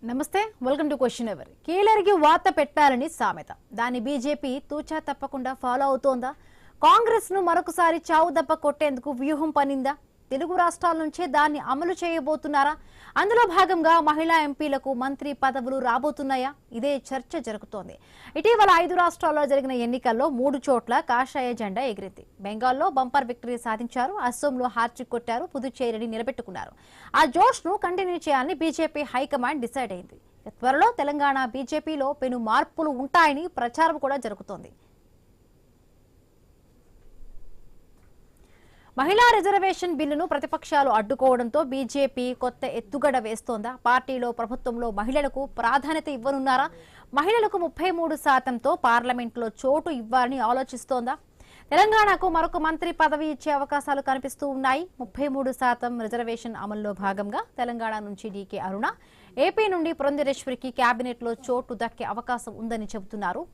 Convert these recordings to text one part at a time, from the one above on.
నమస్తే, welcome to question ever. కీలరికి వార్త పెట్టాలని సామెత, దాన్ని బీజేపీ తూచా తప్పకుండా ఫాలో అవుతోందా? కాంగ్రెస్ ను మరొకసారి చావు దెబ్బ కొట్టేందుకు వ్యూహం పనిందా? తెలుగు రాష్ట్రాల నుంచే దాన్ని అమలు చేయబోతున్నారా? అందులో భాగంగా మహిళా ఎంపీలకు మంత్రి పదవులు రాబోతున్నాయా? ఇదే చర్చ జరుగుతోంది. ఇటీవల 5 రాష్ట్రాల్లో జరిగిన ఎన్నికల్లో 3 చోట్ల కాషాయ జెండా ఎగిరింది. బెంగాల్లో బంపర్ విక్టరీ సాధించారు, అస్సోంలో హ్యాట్రిక్ కొట్టారు, పుదుచ్చేరిని నిలబెట్టుకున్నారు. ఆ జోష్ ను కంటిన్యూ చేయాలని బీజేపీ హైకమాండ్ డిసైడ్ అయింది. త్వరలో తెలంగాణ బీజేపీలో పెను మార్పులు ఉంటాయని ప్రచారం కూడా జరుగుతోంది. మహిళా రిజర్వేషన్ బిల్లును ప్రతిపక్షాలు అడ్డుకోవడంతో బీజేపీ కొత్త ఎత్తుగడ వేస్తోందా? పార్టీలో ప్రభుత్వంలో మహిళలకు ప్రాధాన్యత ఇవ్వనున్నారా? మహిళలకు 33%తో పార్లమెంట్లో చోటు ఇవ్వాలని ఆలోచిస్తోందా? తెలంగాణకు మరొక మంత్రి పదవి ఇచ్చే అవకాశాలు కనిపిస్తూ ఉన్నాయి. 33% రిజర్వేషన్ అమల్లో భాగంగా తెలంగాణ నుంచి డీకే అరుణ, ఏపీ నుండి పురంధరేశ్వరికి కేబినెట్ లో చోటు దక్కే అవకాశం ఉందని చెబుతున్నారు.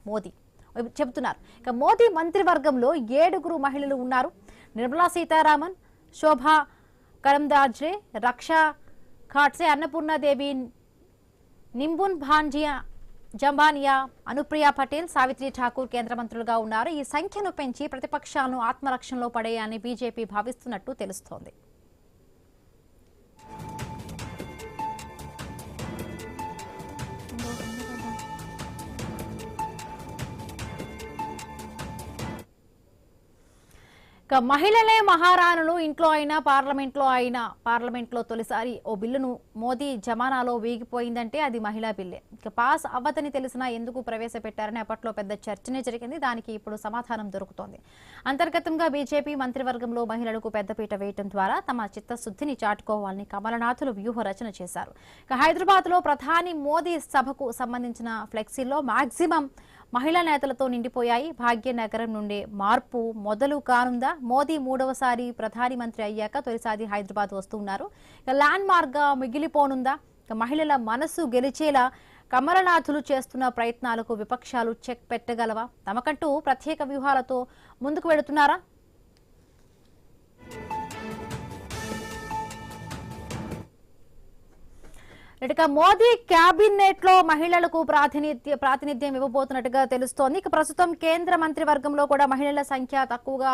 ఇక మోదీ మంత్రివర్గంలో 7 మహిళలు ఉన్నారు. నిర్మలా సీతారామన్, శోభా కరంద్లాజే, రక్షా ఖాడ్సే, అన్నపూర్ణాదేవి, నింబున్ భాంజియా జంబానియా, అనుప్రియా పటేల్, సావిత్రి ఠాకూర్ కేంద్ర మంత్రులుగా ఉన్నారు. ఈ సంఖ్యను పెంచి ప్రతిపక్షాలను ఆత్మరక్షణలో పడేయాలని బీజేపీ భావిస్తున్నట్టు తెలుస్తోంది. మహిళలే మహారాణులు, ఇంట్లో అయినా పార్లమెంట్లో తొలిసారి ఓ బిల్లును మోదీ జమానాలో వీగిపోయిందంటే అది మహిళా బిల్లే. ఇక పాస్ అవ్వదని తెలిసినా ఎందుకు ప్రవేశపెట్టారని అప్పట్లో పెద్ద చర్చనే జరిగింది. దానికి ఇప్పుడు సమాధానం దొరుకుతోంది. అంతర్గతంగా బీజేపీ మంత్రివర్గంలో మహిళలకు పెద్దపీట వేయడం ద్వారా తమ చిత్తశుద్ధిని చాటుకోవాలని కమలనాథులు వ్యూహ రచన చేశారు. ఇక హైదరాబాద్ లో ప్రధాని మోదీ సభకు సంబంధించిన ఫ్లెక్సీల్లో మాక్సిమం మహిళా నేతలతో నిండిపోయాయి. భాగ్యనగరం నుండే మార్పు మొదలు కానుందా? మోదీ 3వసారి ప్రధాని మంత్రి అయ్యాక తొలిసారి హైదరాబాద్ వస్తున్నారు. ల్యాండ్ మార్క్ గా మిగిలిపోనుందా? మహిళల మనసు గెలిచేలా కమలనాథులు చేస్తున్న ప్రయత్నాలకు విపక్షాలు చెక్ పెట్టగలవా? తమకంటూ ప్రత్యేక వ్యూహాలతో ముందుకు వెళుతున్నారా? ఇక మోదీ కేబినెట్ లో మహిళలకు ప్రాతినిధ్యం ఇవ్వబోతున్నట్టుగా తెలుస్తోంది. ఇక ప్రస్తుతం కేంద్ర మంత్రివర్గంలో కూడా మహిళల సంఖ్య తక్కువగా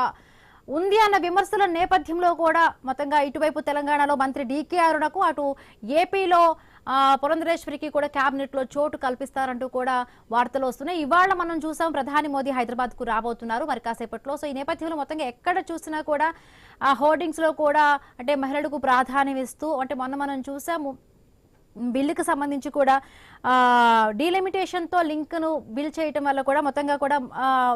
ఉంది అన్న విమర్శల నేపథ్యంలో కూడా మొత్తంగా ఇటువైపు తెలంగాణలో మంత్రి డీకే అరుణకు, అటు ఏపీలో పురంధరేశ్వరికి కూడా కేబినెట్ లో చోటు కల్పిస్తారంటూ కూడా వార్తలు వస్తున్నాయి. ఇవాళ మనం చూసాం ప్రధాని మోదీ హైదరాబాద్ కు రాబోతున్నారు మరి కాసేపట్లో. సో ఈ నేపథ్యంలో మొత్తంగా ఎక్కడ చూసినా కూడా ఆ హోర్డింగ్స్ లో కూడా అంటే మహిళలకు ప్రాధాన్యం ఇస్తూ, అంటే మొన్న మనం చూసాము బిల్లుకు సంబంధించి కూడా డీలిమిటేషన్ తో లింక్ ను బిల్ చేయటం వల్ల కూడా మొత్తంగా కూడా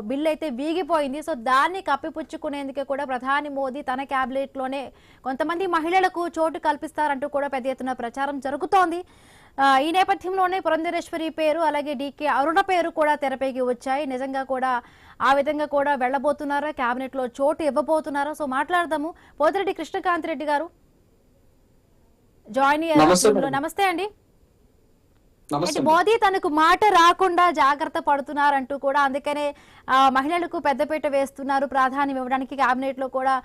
బిల్ అయితే వీగిపోయింది. సో దాన్ని కప్పిపుచ్చుకునేందుకే కూడా ప్రధాని మోదీ తన క్యాబినెట్ లోనే కొంతమంది మహిళలకు చోటు కల్పిస్తారంటూ కూడా పెద్ద ఎత్తున ప్రచారం జరుగుతోంది. ఈ నేపథ్యంలోనే పురంధరేశ్వరి పేరు అలాగే డీకే అరుణ పేరు కూడా తెరపైకి వచ్చాయి. నిజంగా కూడా ఆ విధంగా కూడా వెళ్లబోతున్నారా? క్యాబినెట్ లో చోటు ఇవ్వబోతున్నారా? సో మాట్లాడదాము. పోతిరెడ్డి కృష్ణకాంత్ రెడ్డి గారు జాయిన్ అయ్యారు. నమస్తే అండి. మోదీ తనకు మాట రాకుండా జాగ్రత్త పడుతున్నారంటూ కూడా అందుకనే మహిళలకు పెద్దపీట వేస్తున్నారు, ప్రాధాన్యం ఇవ్వడానికి. కేబినెట్ లో కూడా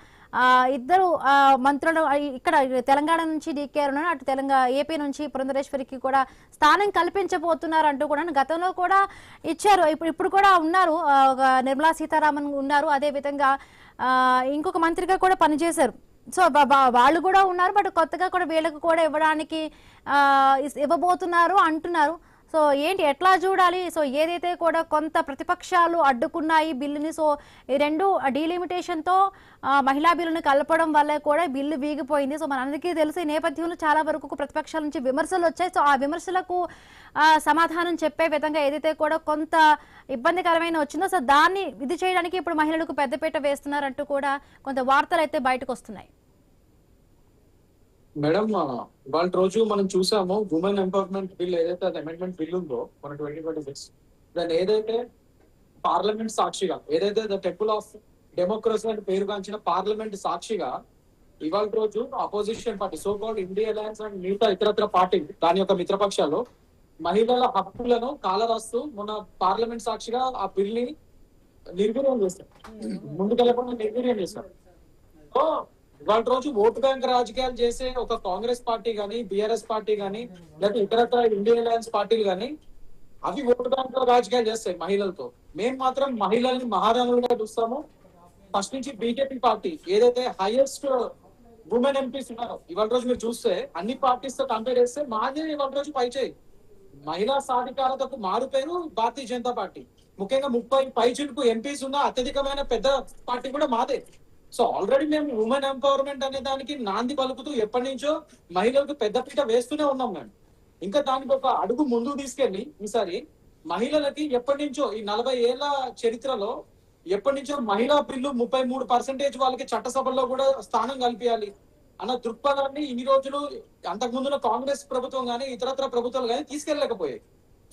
2 మంత్రులు ఇక్కడ తెలంగాణ నుంచి డీకే అరుణ, అటు ఏపీ నుంచి పురంధరేశ్వరికి కూడా స్థానం కల్పించబోతున్నారు అంటూ కూడా గతంలో కూడా ఇచ్చారు. ఇప్పుడు కూడా ఉన్నారు, నిర్మలా సీతారామన్ ఉన్నారు, అదే విధంగా ఇంకొక మంత్రిగా కూడా పనిచేశారు. సో వాళ్ళు కూడా ఉన్నారు, బట్ కొత్తగా కూడా వీళ్ళకు కూడా ఇవ్వబోతున్నారు అంటున్నారు. సో ఏంటి, ఎట్లా చూడాలి? సో ఏదైతే కూడా కొంత ప్రతిపక్షాలు అడ్డుకున్నాయి బిల్లుని, సో ఈ 2 డీలిమిటేషన్ తో మహిళా బిల్లుని కలపడం వల్ల కూడా బిల్లు వీగిపోయింది. సో మనందరికీ తెలుసు ఈ నేపథ్యంలో చాలా వరకు ప్రతిపక్షాల నుంచి విమర్శలు వచ్చాయి. సో ఆ విమర్శలకు సమాధానం చెప్పే విధంగా ఏదైతే కూడా కొంత ఇబ్బందికరమైన వచ్చిందో సో దాన్ని ఇది చేయడానికి ఇప్పుడు మహిళలకు పెద్దపీట వేస్తున్నారంటూ కూడా కొంత వార్తలు అయితే బయటకు వస్తున్నాయి. మేడం, ఇవాళ రోజు మనం చూసాము ఉమెన్ ఎంపవర్మెంట్ బిల్ ఏదైతే అమెండ్మెంట్ బిల్ ఉందో మన 2026 దాన్ని ఏదైతే పార్లమెంట్ సాక్షిగా ఏదైతే ద టెంపుల్ ఆఫ్ డెమోక్రసీ అని పేరుగాంచిన పార్లమెంట్ సాక్షిగా ఇవాళ రోజు opposition party so called India alliance and మిగతా ఇతరత్ర పార్టీ దాని యొక్క మిత్రపక్షాలు మహిళల హక్కులను కాలరాస్తూ మన పార్లమెంట్ సాక్షిగా ఆ బిల్ ని నిర్వీర్యం చేస్తారు, ముందుకెళ్ళకుండా నిర్వీర్యం చేస్తారు. సో ఇవాళ రోజు ఓటు బ్యాంక్ రాజకీయాలు చేసే ఒక కాంగ్రెస్ పార్టీ గానీ, బీఆర్ఎస్ పార్టీ గానీ, లేకపోతే ఇతరత్ర ఇండియన్ అలయన్స్ పార్టీలు గానీ అవి ఓటు బ్యాంక్ రాజకీయాలు చేస్తాయి మహిళలతో. మేము మాత్రం మహిళల్ని మహారాణులుగా చూస్తాము. ఫస్ట్ నుంచి బీజేపీ పార్టీ ఏదైతే హైయెస్ట్ ఉమెన్ ఎంపీస్ ఉన్నారో, ఇవాళ రోజు మీరు చూస్తే అన్ని పార్టీస్ తో కంపేర్ చేస్తే మాదే ఇవాళ రోజు పై చేయి. మహిళా సాధికారతకు మారు పేరు భారతీయ జనతా పార్టీ. ముఖ్యంగా 30 పైచిలకు ఎంపీస్ ఉన్న అత్యధికమైన పెద్ద పార్టీ కూడా మాదే. సో ఆల్రెడీ మేము ఉమెన్ ఎంపవర్మెంట్ అనే దానికి నాంది పలుకుతూ ఎప్పటి నుంచో మహిళలకు పెద్దపీట వేస్తూనే ఉన్నాం మేము. ఇంకా దానికి ఒక అడుగు ముందుకు తీసుకెళ్లి ఈసారి మహిళలకి ఎప్పటి నుంచో ఈ 40 ఏళ్ల చరిత్రలో ఎప్పటి నుంచో మహిళా బిల్లు 33% వాళ్ళకి చట్టసభల్లో కూడా స్థానం కల్పించాలి అన్న దృక్పథాన్ని ఇన్ని రోజులు అంతకుముందులో కాంగ్రెస్ ప్రభుత్వం కానీ ఇతరత్ర ప్రభుత్వాలు కానీ తీసుకెళ్లలేకపోయాయి.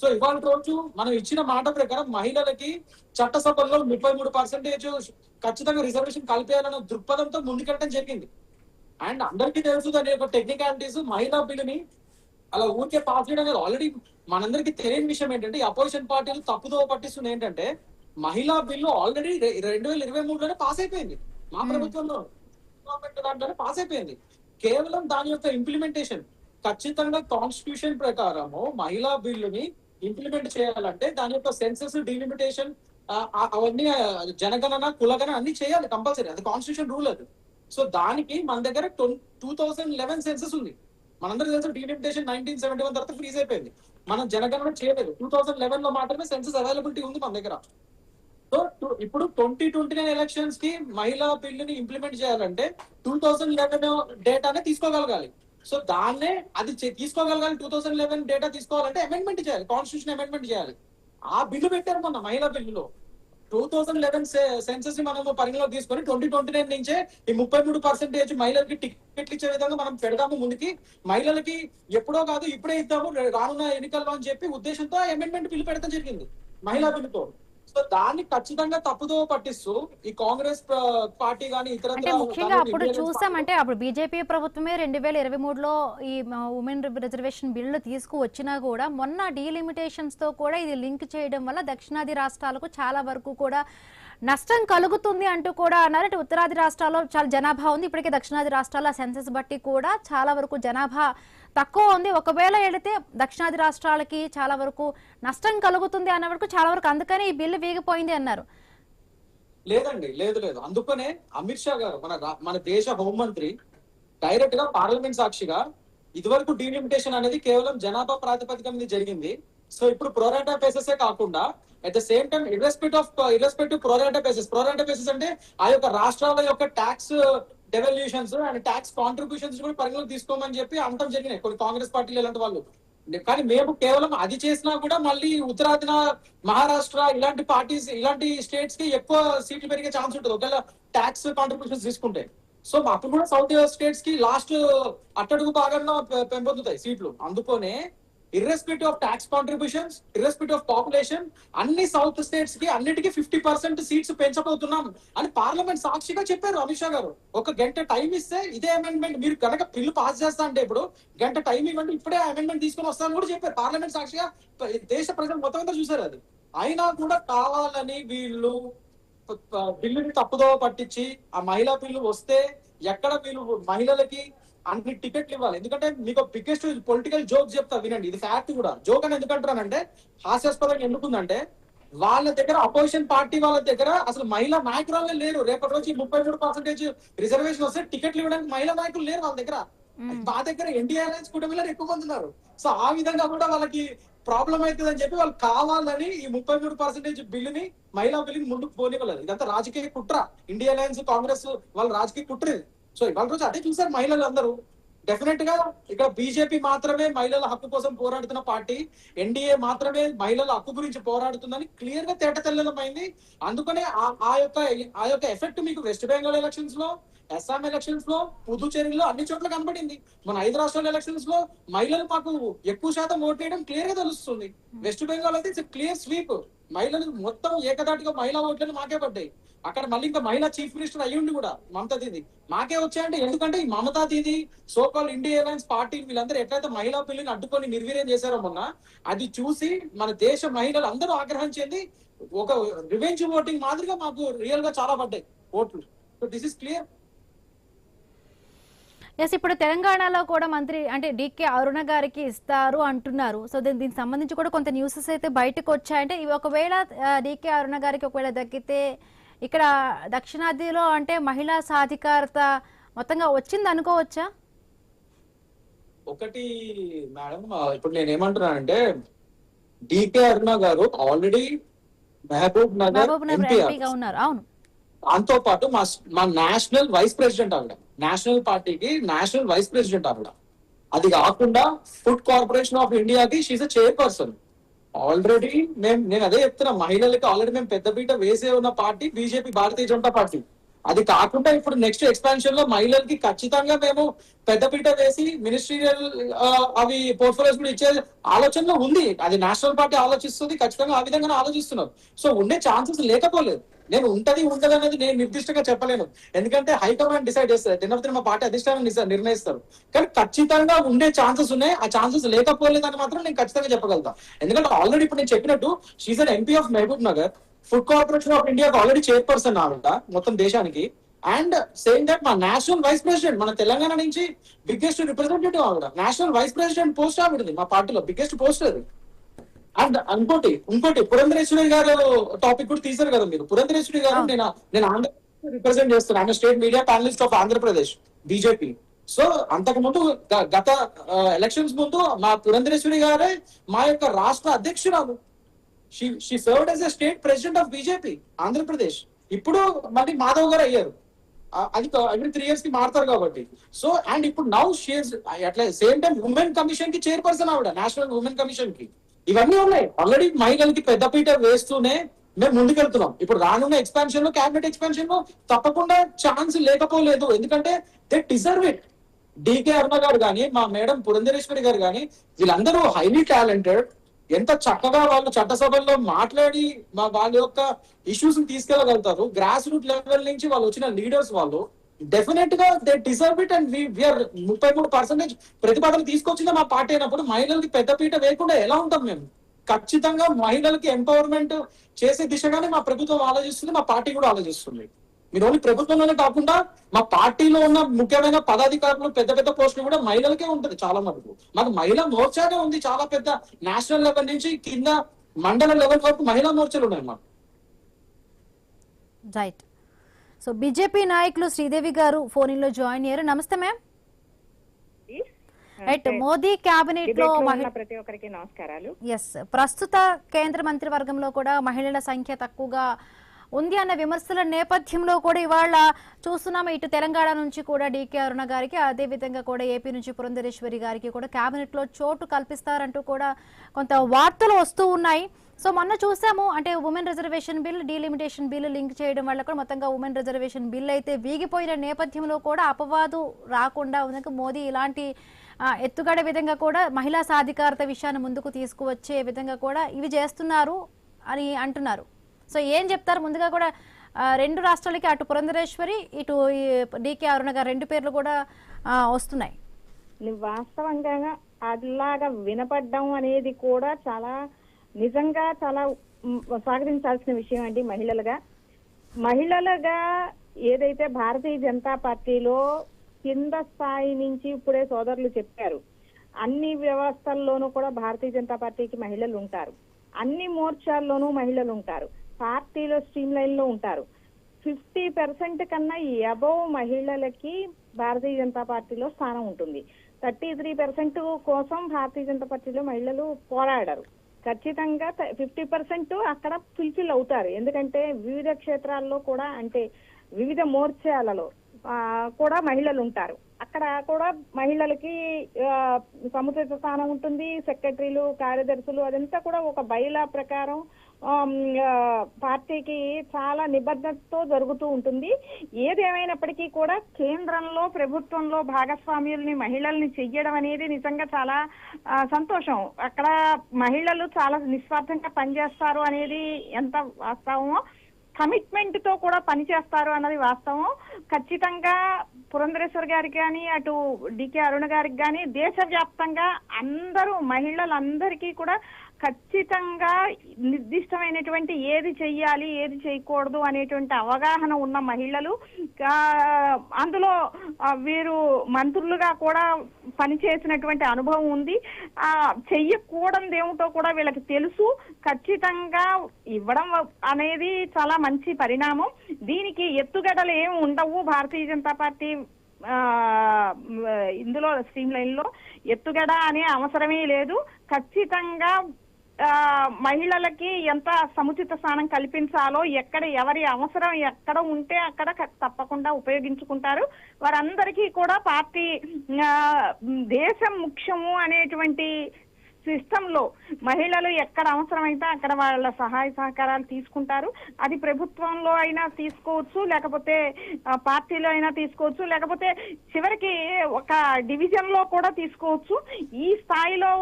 సో ఇవాళ రోజు మనం ఇచ్చిన మాట ప్రకారం మహిళలకి చట్టసభల్లో 33% ఖచ్చితంగా రిజర్వేషన్ కల్పించాలన్న దృక్పథంతో ముందుకెళ్ళడం జరిగింది. అండ్ అందరికీ తెలుసు దాని యొక్క టెక్నికాలిటీస్. మహిళా బిల్లుని అలా ఊరికే పాస్ చేయడం అనేది ఆల్రెడీ మనందరికీ తెలియని విషయం ఏంటంటే, ఈ అపోజిషన్ పార్టీలు తప్పుదో పట్టిస్తుంది ఏంటంటే, మహిళా బిల్లు ఆల్రెడీ 2023లోనే పాస్ అయిపోయింది. మా ప్రభుత్వంలో దాంట్లోనే పాస్ అయిపోయింది. కేవలం దాని యొక్క ఇంప్లిమెంటేషన్ ఖచ్చితంగా కాన్స్టిట్యూషన్ ప్రకారము మహిళా బిల్లుని ఇంప్లిమెంట్ చేయాలంటే దాని యొక్క సెన్సెస్ డిలిమిటేషన్ అవన్నీ జనగణన కులగణన అన్ని చేయాలి కంపల్సరీ. అది కాన్స్టిట్యూషన్ రూల్ అది. సో దానికి మన దగ్గర 2011 సెన్సెస్ ఉంది. మనందరూ తెలుసు డిలిమిటేషన్ 1971 తర్వాత ఫ్రీజ్ అయిపోయింది. మనం జనగణన చేయలేదు. 2011 లో మాత్రమే సెన్సెస్ అవైలబిలిటీ ఉంది మన దగ్గర. సో ఇప్పుడు 2029 ఎలక్షన్స్ కి మహిళా బిల్లుని ఇంప్లిమెంట్ చేయాలంటే 2011 డేటానే తీసుకోగలగాలి. సో దాన్నే అది తీసుకోగలగాలి. 2011 డేటా తీసుకోవాలంటే అమెండ్మెంట్ చేయాలి, కాన్స్టిట్యూషన్ అమెండ్మెంట్ చేయాలి. ఆ బిల్లు పెట్టారు మొన్న మహిళా బిల్లులో. 2011 సెన్సెస్ ని మనము పరిగణలోకి తీసుకొని 2029 నుంచే ఈ 33% మహిళలకి టికెట్లు ఇచ్చే విధంగా మనం పెడదాము ముందుకి. మహిళలకి ఎప్పుడో కాదు ఇప్పుడే ఇద్దాము రానున్న ఎన్నికల్లో అని చెప్పి ఉద్దేశంతో అమెండ్మెంట్ బిల్లు పెడతాం జరిగింది మహిళా బిల్లుతో. సో దాన్ని ఖచ్చితంగా తప్పుదో పట్టిస్తూ ఈ కాంగ్రెస్ పార్టీ గానీ ఇతర ముఖ్యంగా అప్పుడు చూసామంటే అప్పుడు బీజేపీ ప్రభుత్వమే 2023లో ఈ ఉమెన్ రిజర్వేషన్ బిల్లు తీసుకువచ్చినా కూడా మొన్న డీలిమిటేషన్స్ తో కూడా ఇది లింక్ చేయడం వల్ల దక్షిణాది రాష్ట్రాలకు చాలా వరకు కూడా నష్టం కలుగుతుంది అంటూ కూడా అన్నారు. అంటే ఉత్తరాది రాష్ట్రాల్లో చాలా జనాభా ఉంది, ఇప్పటికే దక్షిణాది రాష్ట్రాల సెన్సెస్ బట్టి కూడా చాలా వరకు జనాభా తక్కువ ఉంది. ఒకవేళ వెళితే దక్షిణాది రాష్ట్రాలకి చాలా వరకు నష్టం కలుగుతుంది అన్న వరకు చాలా వరకు అందుకని ఈ బిల్లు వీగిపోయింది అన్నారు. లేదండి, లేదు. అందుకనే అమిత్ షా గారు మన దేశ హోంమంత్రి డైరెక్ట్ గా పార్లమెంట్ సాక్షిగా ఇదివరకు డీలిమిటేషన్ అనేది కేవలం జనాభా ప్రాతిపదిక మీద జరిగింది. సో ఇప్పుడు ప్రోరాటా బేసిస్ కాకుండా at the same time irrespective pro rata basis అంటే ఆ యొక్క రాష్ట్రాల యొక్క tax devolutions and tax contributions కూడా పరిగణలోకి తీసుకోమని చెప్పి అనడం జరిగినాయి కొన్ని కాంగ్రెస్ పార్టీలు ఇలాంటి వాళ్ళు. కానీ మేము కేవలం అది చేసినా కూడా మళ్ళీ ఉత్తరాదిన మహారాష్ట్ర ఇలాంటి పార్టీస్ ఇలాంటి స్టేట్స్ కి ఎక్కువ సీట్లు పెరిగే ఛాన్స్ ఉంటుంది ఒకవేళ ట్యాక్స్ కాంట్రిబ్యూషన్స్ తీసుకుంటే. సో అప్పుడు కూడా సౌత్ స్టేట్స్ కి లాస్ట్ అట్టడుగు భాగంలో పెంపొందుతాయి సీట్లు. అందుకనే irrespective of tax contributions, irrespective of population అన్ని సౌత్ స్టేట్స్ కి అన్నిటికీ 50% సీట్స్ పెంచబోతున్నాం అని పార్లమెంట్ సాక్షిగా చెప్పారు అమిత్ షా గారు. ఒక గంట టైం ఇస్తే ఇదే అమెండ్మెంట్ మీరు కనుక బిల్లు పాస్ చేస్తా అంటే ఇప్పుడు గంట టైం ఇవ్వండి ఇప్పుడే అమెండ్మెంట్ తీసుకొని వస్తానని కూడా చెప్పారు పార్లమెంట్ సాక్షిగా. దేశ ప్రజలు మొత్తం అంతా చూసారు అది. అయినా కూడా కావాలని వీళ్ళు బిల్లుని తప్పుదో పట్టించి ఆ మహిళా బిల్లు వస్తే ఎక్కడ వీళ్ళు మహిళలకి అన్ని టికెట్లు ఇవ్వాలి. ఎందుకంటే మీకు బిగ్గెస్ట్ పొలిటికల్ జోక్ చెప్తా వినండి, ఇది ఫ్యాక్ట్ కూడా. జోక్ అని ఎందుకంటారంటే హాస్యాస్పదంగా ఎందుకుందంటే వాళ్ళ దగ్గర అపోజిషన్ పార్టీ వాళ్ళ దగ్గర అసలు మహిళా నాయకురాలే లేరు. రేపటి రోజు 33% రిజర్వేషన్ వస్తే టికెట్లు ఇవ్వడానికి మహిళా నాయకులు లేరు వాళ్ళ దగ్గర. మా దగ్గర ఎన్డీఏ అలయన్స్ కూటమిలో ఎక్కువ మంది ఉన్నారు. సో ఆ విధంగా కూడా వాళ్ళకి ప్రాబ్లం అవుతుంది అని చెప్పి వాళ్ళు కావాలని ఈ 33% బిల్లుని మహిళా బిల్లుని ముందుకు పోనివ్వలేదు. ఇదంతా రాజకీయ కుట్ర. ఇండియా అలయన్స్ కాంగ్రెస్ వాళ్ళ రాజకీయ కుట్ర. సో ఇవాళ రోజు అదే చూసారు మహిళలు అందరూ. డెఫినెట్ గా ఇక్కడ బీజేపీ మాత్రమే మహిళల హక్కు కోసం పోరాడుతున్న పార్టీ, ఎన్డీఏ మాత్రమే మహిళల హక్కు గురించి పోరాడుతుందని క్లియర్ గా తేటతెల్లమైంది. అందుకనే ఆ యొక్క ఎఫెక్ట్ మీకు వెస్ట్ బెంగాల్ ఎలక్షన్స్ లో, అస్సాం ఎలక్షన్స్ లో, పుదుచ్చేరిలో అన్ని చోట్ల కనబడింది. మన 5 రాష్ట్రాల ఎలక్షన్స్ లో మహిళలు మాకు ఎక్కువ శాతం ఓట్ వేయడం క్లియర్ గా తెలుస్తుంది. వెస్ట్ బెంగాల్ అయితే ఇట్స్ క్లియర్ స్వీప్. మహిళలు మొత్తం ఏకదాటిగా మహిళా ఓట్లను మాకే పడ్డాయి. అక్కడ మళ్ళీ ఇంకా మహిళా చీఫ్ మినిస్టర్ అయ్యుండి కూడా మమతా దీది మాకే వచ్చాయంటే ఎందుకంటే ఈ మమతా దీది సోకాల్ ఇండియా అలయన్స్ పార్టీ వీళ్ళందరూ ఎట్లయితే మహిళా బిల్లుని అడ్డుకొని నిర్వీర్యం చేశారో మొన్న, అది చూసి మన దేశ మహిళలు అందరూ ఆగ్రహం చెంది ఒక రివెంజ్ ఓటింగ్ మాదిరిగా మాకు రియల్ గా చాలా పడ్డాయి ఓట్లు. So this is clear. Yes, ఇప్పుడు తెలంగాణలో కూడా మంత్రి అంటే డికే అరుణ గారికి ఇస్తారు అంటున్నారు. సో దీనికి సంబంధించి కూడా కొంత న్యూసెస్ అయితే బయటకు వచ్చాయంటే ఇవి ఒకవేళ డికే అరుణ గారికి ఒకవేళ దక్కితే ఇక్కడ దక్షిణాదిలో అంటే మహిళా సాధికారత మొత్తంగా వచ్చింది అనుకోవచ్చా? ఒకటి మేడం, ఇప్పుడు నేను ఏమంటున్నానంటే డికే అరుణ గారు ఆల్రెడీ మహబూబ్ నగర్ ఎంపీ ఎంపీగా ఉన్నారు. అవును, దాంతో పాటు మా నేషనల్ వైస్ ప్రెసిడెంట్ ఆవిడ, నేషనల్ పార్టీకి నేషనల్ వైస్ ప్రెసిడెంట్ ఆవిడ. అది కాకుండా ఫుడ్ కార్పొరేషన్ ఆఫ్ ఇండియాకి షీఈ్ అ చైర్పర్సన్. ఆల్రెడీ నేను అదే చెప్తున్నా, మహిళలకి ఆల్రెడీ మేము పెద్దపీట వేసే ఉన్న party BJP, Bharatiya Janata party. అది కాకుండా ఇప్పుడు నెక్స్ట్ ఎక్స్పాన్షన్ లో మహిళలకి ఖచ్చితంగా మేము పెద్దపీట వేసి మినిస్ట్రియల్ అవి పోర్ట్ఫోలియోస్ కూడా ఇచ్చే ఆలోచనలో ఉంది. అది నేషనల్ పార్టీ ఆలోచిస్తుంది, ఖచ్చితంగా ఆ విధంగానే ఆలోచిస్తున్నారు. సో ఉండే ఛాన్సెస్ లేకపోలేదు. నేను ఉంటది అనేది నేను నిర్దిష్టంగా చెప్పలేను, ఎందుకంటే హైకమాండ్ డిసైడ్ చేస్తారు. తిన్నప్పుడు మా పార్టీ అధిష్టానం నిర్ణయిస్తారు. కానీ ఖచ్చితంగా ఉండే ఛాన్సెస్ ఉన్నాయి. ఆ ఛాన్సెస్ లేకపోలేదని మాత్రం నేను ఖచ్చితంగా చెప్పగలుగుతా. ఎందుకంటే ఆల్రెడీ ఇప్పుడు నేను చెప్పినట్టు she an MP of Mahabubnagar, food corporation of India already chairperson ఆవిడ మొత్తం దేశానికి. అండ్ సేమ్ దట్ మా నేషనల్ వైస్ ప్రెసిడెంట్, మన తెలంగాణ నుంచి బిగ్గెస్ట్ రిప్రజెంటేటివ్ ఆవిడ. నేషనల్ వైస్ ప్రెసిడెంట్ పోస్ట్ ఆవిడది మా పార్టీలో, బిగ్గెస్ట్ పోస్ట్ అది. అండ్ ఇంకోటి పురంధరేశ్వరి గారు టాపిక్ కూడా తీశారు కదా మీరు. పురంధరేశ్వరి గారు నేను ఆంధ్రప్రదేశ్ రిప్రజెంట్ చేస్తున్నాను. ఆయన state media panellist of Andhra Pradesh BJP. So అంతకు ముందు గత ఎలక్షన్స్ ముందు మా పురంధరేశ్వరి గారే మా యొక్క రాష్ట్ర అధ్యక్షురాలు. She served as a state president of BJP Andhra Pradesh. ఇప్పుడు మళ్ళీ మాధవ్ గారు అయ్యారు. అది ఎవ్రీ 3 years కి మారుతారు కాబట్టి. సో అండ్ ఇప్పుడు నౌ షీఈస్ అట్లా సేమ్ టైం ఉమెన్ కమిషన్ కి చైర్పర్సన్ ఆవిడ, నేషనల్ ఉమెన్ కమిషన్ కి. ఇవన్నీ ఉన్నాయి. ఆల్రెడీ మహిళలకి పెద్దపీట వేస్తూనే మేము ముందుకెళ్తున్నాం. ఇప్పుడు రానున్న ఎక్స్పాన్షన్ లో, క్యాబినెట్ ఎక్స్పాన్షన్ లో తప్పకుండా ఛాన్స్ లేకపోలేదు. ఎందుకంటే దే డిజర్వ్ ఇట్. డికే అరుణ గారు కానీ, మా మేడం పురంధరేశ్వరి గారు కానీ, వీళ్ళందరూ హైలీ టాలెంటెడ్. ఎంత చక్కగా వాళ్ళు చట్టసభల్లో మాట్లాడి వాళ్ళ యొక్క ఇష్యూస్ తీసుకెళ్లగలుగుతారు. గ్రాస్ రూట్ లెవెల్ నుంచి వాళ్ళు వచ్చిన లీడర్స్ వాళ్ళు. డెఫినెట్ గా they deserve it. And we are 33% ప్రతిపాదన తీసుకొచ్చింది మా పార్టీ అయినప్పుడు మహిళలకి పెద్దపీట వేయకుండా ఎలా ఉంటాం మేము? ఖచ్చితంగా మహిళలకి ఎంపవర్మెంట్ చేసే దిశగానే మా ప్రభుత్వం ఆలోచిస్తుంది, మా పార్టీ కూడా ఆలోచిస్తుంది. మీరు ఓన్లీ ప్రభుత్వంలోనే కాకుండా మా పార్టీలో ఉన్న ముఖ్యమైన పదాధికారులు, పెద్ద పెద్ద పోస్టులు కూడా మహిళలకే ఉంటది చాలా మటుకు. మాకు మహిళా మోర్చానే ఉంది చాలా పెద్ద. నేషనల్ లెవెల్ నుంచి కింద మండల లెవెల్ వరకు మహిళా మోర్చాలు ఉన్నాయి మాకు. రైట్. సో బీజేపీ నాయకులు శ్రీదేవి గారు ఫోన్ ఇన్ లో జాయిన్ అయ్యారు. నమస్తే మ్యామ్. రైట్, మోదీ క్యాబినెట్ లో ప్రతి ఒక్కరికి నమస్కారాలు. ఎస్, ప్రస్తుత కేంద్ర మంత్రివర్గంలో కూడా మహిళల సంఖ్య తక్కువగా ఉంది అన్న విమర్శల నేపథ్యంలో కూడా ఇవాళ చూస్తున్నాము ఇటు తెలంగాణ నుంచి కూడా డికే అరుణ గారికి, అదే విధంగా కూడా ఏపీ నుంచి పురంధరేశ్వరి గారికి కూడా క్యాబినెట్ లో చోటు కల్పిస్తారంటూ కూడా కొంత వార్తలు వస్తూ ఉన్నాయి. సో మొన్న చూసాము అంటే women reservation bill, delimitation bill link చేయడం వల్ల కూడా మొత్తంగా ఉమెన్ రిజర్వేషన్ బిల్ అయితే వీగిపోయిన నేపథ్యంలో కూడా అపవాదు రాకుండా ఉన్నందుకు మోదీ ఇలాంటి ఎత్తుగడ విధంగా కూడా మహిళా సాధికారత విషయాన్ని ముందుకు తీసుకువచ్చే విధంగా కూడా ఇవి చేస్తున్నారు అని అంటున్నారు. సో ఏం చెప్తారు? ముందుగా కూడా 2 రాష్ట్రాలకి అటు పురంధరేశ్వరి, ఇటు డికే అరుణ గారు 2 పేర్లు కూడా వస్తున్నాయి. వాస్తవంగా అలాగా వినపడ్డం అనేది కూడా చాలా నిజంగా చాలా స్వాగతించాల్సిన విషయం అండి. మహిళలుగా ఏదైతే భారతీయ జనతా పార్టీలో కింద స్థాయి నుంచి ఇప్పుడే సోదరులు చెప్పారు, అన్ని వ్యవస్థల్లోనూ కూడా భారతీయ జనతా పార్టీకి మహిళలు ఉంటారు, అన్ని మోర్చాల్లోనూ మహిళలు ఉంటారు, పార్టీలో స్ట్రీమ్ లైన్ లో ఉంటారు. 50% కన్నా అబవ్ మహిళలకి భారతీయ జనతా పార్టీలో స్థానం ఉంటుంది. 33% కోసం భారతీయ జనతా పార్టీలో మహిళలు పోరాడారు. ఖచ్చితంగా 50% అక్కడ ఫుల్ఫిల్ అవుతారు. ఎందుకంటే వివిధ క్షేత్రాల్లో కూడా, అంటే వివిధ మోర్చాలలో కూడా మహిళలు ఉంటారు. అక్కడ కూడా మహిళలకి సముచిత స్థానం ఉంటుంది. సెక్రటరీలు, కార్యదర్శులు అదంతా కూడా ఒక బైలా ప్రకారం పార్టీకి చాలా నిబద్ధతతో జరుగుతూ ఉంటుంది. ఏదేమైనప్పటికీ కూడా కేంద్రంలో, ప్రభుత్వంలో భాగస్వామ్యుల్ని, మహిళల్ని చెయ్యడం అనేది నిజంగా చాలా సంతోషం. అక్కడ మహిళలు చాలా నిస్వార్థంగా పనిచేస్తారు అనేది ఎంత వాస్తవమో, కమిట్మెంట్ తో కూడా పనిచేస్తారు అన్నది వాస్తవం. ఖచ్చితంగా పురంధరేశ్వర్ గారికి కానీ అటు డికే అరుణ గారికి కానీ దేశవ్యాప్తంగా అందరూ మహిళలందరికీ కూడా ఖచ్చితంగా నిర్దిష్టమైనటువంటి ఏది చెయ్యాలి ఏది చేయకూడదు అనేటువంటి అవగాహన ఉన్న మహిళలు. అందులో వీరు మంత్రులుగా కూడా పనిచేసినటువంటి అనుభవం ఉంది. చెయ్యకూడదు ఏమిటో కూడా వీళ్ళకి తెలుసు. ఖచ్చితంగా ఇవ్వడం అనేది చాలా మంచి పరిణామం. దీనికి ఎత్తుగడలు ఏమి ఉండవు. భారతీయ జనతా పార్టీ ఇందులో స్ట్రీమ్ లైన్ లో ఎత్తుగడ అనే అవసరమే లేదు. ఖచ్చితంగా మహిళలకి ఎంత సముచిత స్థానం కల్పించాలో, ఎక్కడ ఎవరి అవసరం ఎక్కడ ఉంటే అక్కడ తప్పకుండా ఉపయోగించుకుంటారు. వారందరికీ కూడా పార్టీ దేశం ముఖ్యము అనేటువంటి సిస్టమ్ లో మహిళలు ఎక్కడ అవసరమైతే అక్కడ వాళ్ళ సహాయ సహకారాలు తీసుకుంటారు. అది ప్రభుత్వంలో అయినా తీసుకోవచ్చు, లేకపోతే పార్టీలో అయినా తీసుకోవచ్చు, లేకపోతే చివరికి ఒక డివిజన్ లో కూడా తీసుకోవచ్చు. ఈ స్థాయిలో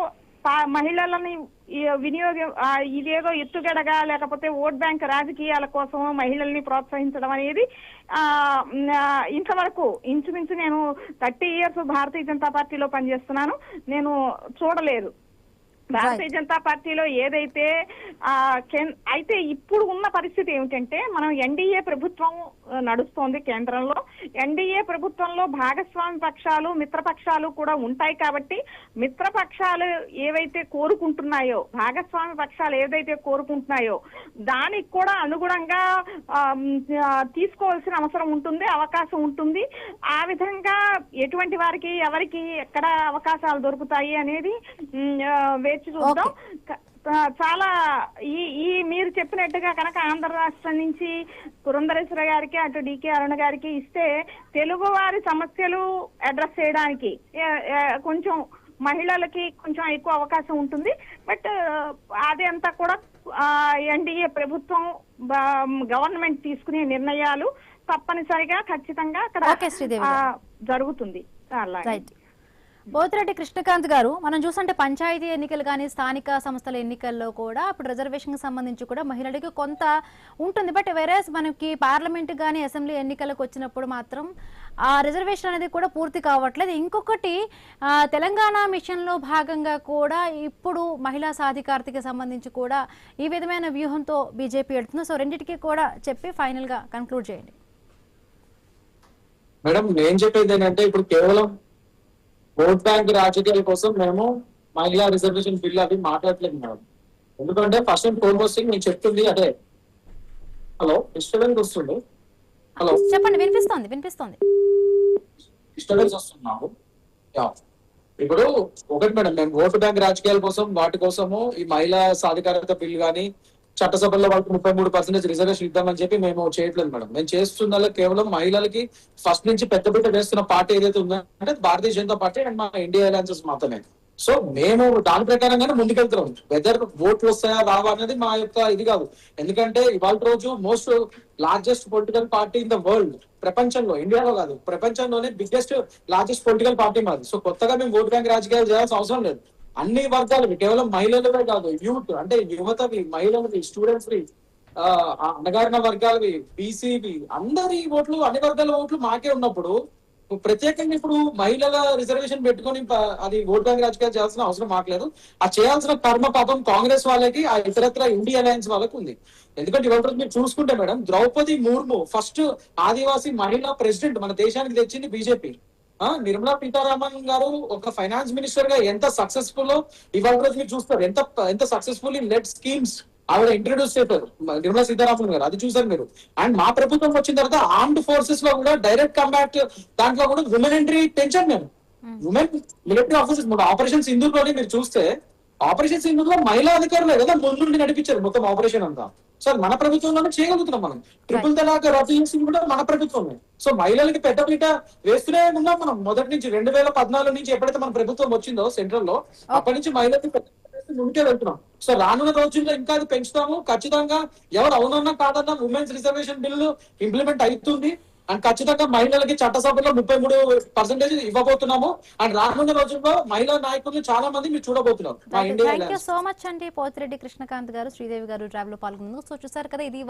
మహిళలని వినియోగం ఇదేదో ఎత్తుగడగా లేకపోతే ఓట్ బ్యాంక్ రాజకీయాల కోసం మహిళల్ని ప్రోత్సహించడం అనేది ఇంతవరకు ఇంచుమించు నేను 30 years భారతీయ జనతా పార్టీలో పనిచేస్తున్నాను, నేను చూడలేదు. భారతీయ జనతా పార్టీలో ఏదైతే అయితే ఇప్పుడు ఉన్న పరిస్థితి ఏమిటంటే, మనం ఎన్డీఏ ప్రభుత్వం నడుస్తోంది కేంద్రంలో. ఎన్డీఏ ప్రభుత్వంలో భాగస్వామి పక్షాలు మిత్రపక్షాలు కూడా ఉంటాయి. కాబట్టి మిత్రపక్షాలు ఏవైతే కోరుకుంటున్నాయో, భాగస్వామి పక్షాలు ఏదైతే కోరుకుంటున్నాయో దానికి కూడా అనుగుణంగా తీసుకోవాల్సిన అవసరం ఉంటుంది, అవకాశం ఉంటుంది. ఆ విధంగా ఎటువంటి వారికి ఎవరికి ఎక్కడ అవకాశాలు దొరుకుతాయి అనేది వేచి చూద్దాం. చాలా ఈ మీరు చెప్పినట్టుగా కనుక ఆంధ్ర రాష్ట్రం నుంచి పురంధరేశ్వర గారికి అటు డికే అరుణ గారికి ఇస్తే తెలుగు వారి సమస్యలు అడ్రస్ చేయడానికి కొంచెం మహిళలకి కొంచెం ఎక్కువ అవకాశం ఉంటుంది. బట్ అది అంతా కూడా ఎన్డీఏ ప్రభుత్వం గవర్నమెంట్ తీసుకునే నిర్ణయాలు తప్పనిసరిగా ఖచ్చితంగా అక్కడ జరుగుతుంది. పోతిరెడ్డి కృష్ణకాంత్ గారు, మనం చూస్తుంటే పంచాయతీ ఎన్నికలు కానీ స్థానిక సంస్థల ఎన్నికల్లో కూడా అప్పుడు రిజర్వేషన్ కి సంబంధించి కూడా మహిళలకి కొంత ఉంటుంది. బట్ వేరేస్ మనకి పార్లమెంట్ కానీ అసెంబ్లీ ఎన్నికలకు వచ్చినప్పుడు మాత్రం ఆ రిజర్వేషన్ అనేది కూడా పూర్తి కావట్లేదు. ఇంకొకటి తెలంగాణ మిషన్ లో భాగంగా కూడా ఇప్పుడు మహిళా సాధికారతకి సంబంధించి కూడా ఈ విధమైన వ్యూహంతో బీజేపీ వెళ్తుంది. సో రెండింటికి కూడా చెప్పి ఫైనల్ గా కన్క్లూడ్ చేయండి. మేడం, నేను చెప్పేది ఏంటంటే, ఇప్పుడు కేవలం ఓట్ బ్యాంక్ రాజకీయాల కోసం మేము మహిళా రిజర్వేషన్ బిల్ అవి మాట్లాడలేదు మేడం. ఎందుకంటే ఫస్ట్ అండ్ ఫార్మోస్ట్ నేను చెప్తుంది అదే. హలో, డిస్టర్బెన్స్ వస్తుంది. హలో చెప్పండి, వినిపిస్తోంది. డిస్టర్బెన్స్ వస్తున్నాము. ఇప్పుడు ఒకటి మేడం, మేము ఓటు బ్యాంక్ రాజకీయాల కోసం వాటి కోసము ఈ మహిళా సాధికారత బిల్ కానీ చట్టసభల్లో వాళ్ళకి 33% రిజర్వేషన్ ఇద్దామని చెప్పి మేము చేయట్లేదు మేడం. మేము చేస్తున్న కేవలం మహిళలకి ఫస్ట్ నుంచి పెద్ద వేస్తున్న పార్టీ ఏదైతే ఉందంటే భారతీయ జనతా పార్టీ అండ్ మా ఇండియా అలయన్సెస్ మాత్రమే. సో మేము దాని ప్రకారంగానే ముందుకెళ్తున్నాం. వెదర్ ఓట్లు వస్తాయా రావా అనేది మా యొక్క ఇది కాదు. ఎందుకంటే ఇవాళ రోజు most largest political party in the world, ప్రపంచంలో, ఇండియాలో కాదు ప్రపంచంలోనే బిగ్గెస్ట్ లార్జెస్ట్ పొలిటికల్ పార్టీ మాది. సో కొత్తగా మేము ఓట్ బ్యాంక్ రాజకీయాలు చేయాల్సిన అవసరం లేదు. అన్ని వర్గాలవి, కేవలం మహిళలవే కాదు, యూత్ అంటే యువతవి, మహిళలవి, స్టూడెంట్స్వి, అణగారిన వర్గాలవి, బీసీవి, అందరి ఓట్లు, అన్ని వర్గాల ఓట్లు మాకే ఉన్నప్పుడు ప్రత్యేకంగా ఇప్పుడు మహిళల రిజర్వేషన్ పెట్టుకొని అది ఓట్ బ్యాంక్ రాజకీయాలు చేయాల్సిన అవసరం మాకలేదు. ఆ చేయాల్సిన కర్మ పాపం కాంగ్రెస్ వాళ్ళకి, ఆ ఇతరత్ర ఇండియా అలయన్స్ వాళ్ళకి ఉంది. ఎందుకంటే ఇవాళ మీరు చూసుకుంటే మేడం, ద్రౌపది ముర్ము ఫస్ట్ ఆదివాసీ మహిళా ప్రెసిడెంట్ మన దేశానికి తెచ్చింది బీజేపీ. నిర్మలా సీతారామన్ గారు ఒక ఫైనాన్స్ మినిస్టర్ గా ఎంత సక్సెస్ఫుల్ ఇవాళ రోజు మీరు చూస్తారు. ఎంత సక్సెస్ఫుల్లీ లెడ్ స్కీమ్స్ ఆవిడ ఇంట్రడ్యూస్ చేశారు నిర్మలా సీతారామన్ గారు, అది చూసారు మీరు. అండ్ మా ప్రభుత్వం వచ్చిన తర్వాత ఆర్మ్డ్ ఫోర్సెస్ లో కూడా డైరెక్ట్ కంబాట్ దాంట్లో కూడా ఉమెన్ ఎంట్రీ పెంచాను మేము. Women military officers operation Sindoor లోనే మీరు చూస్తే, ఆపరేషన్ సింధూర్ లో మహిళా అధికారులే కదా ముందుండి నడిపించారు మొత్తం ఆపరేషన్ అంతా. సో మన ప్రభుత్వంలోనే చేయగలుగుతున్నాం మనం. ట్రిపుల్ తలాక్ రద్దు కూడా మన ప్రభుత్వమే. సో మహిళలకి పెద్దపీట వేస్తూనే ఉన్నాం మనం మొదటి నుంచి. 2014 నుంచి ఎప్పుడైతే మన ప్రభుత్వం వచ్చిందో సెంట్రల్ లో, అప్పటి నుంచి మహిళలకి ముందుకే వెళ్తున్నాం. సో రానున్న రోజుల్లో ఇంకా అది పెంచుతాము ఖచ్చితంగా. ఎవరు అవునన్నా కాదన్నా ఉమెన్స్ రిజర్వేషన్ బిల్లు ఇంప్లిమెంట్ అవుతుంది. అండ్ ఖచ్చితంగా మహిళలకి చట్టసభలో 33% ఇవ్వబోతున్నాము. అండ్ రానున్న రోజుల్లో మహిళా నాయకులు చాలా మంది మీరు చూడబోతున్నారు. థ్యాంక్ యూ సో మచ్ అండి పోతిరెడ్డి కృష్ణకాంత్ గారు, శ్రీదేవి గారు డ్రైవ్ లో పాల్గొన్నారు. సో చూసారు కదా, ఇది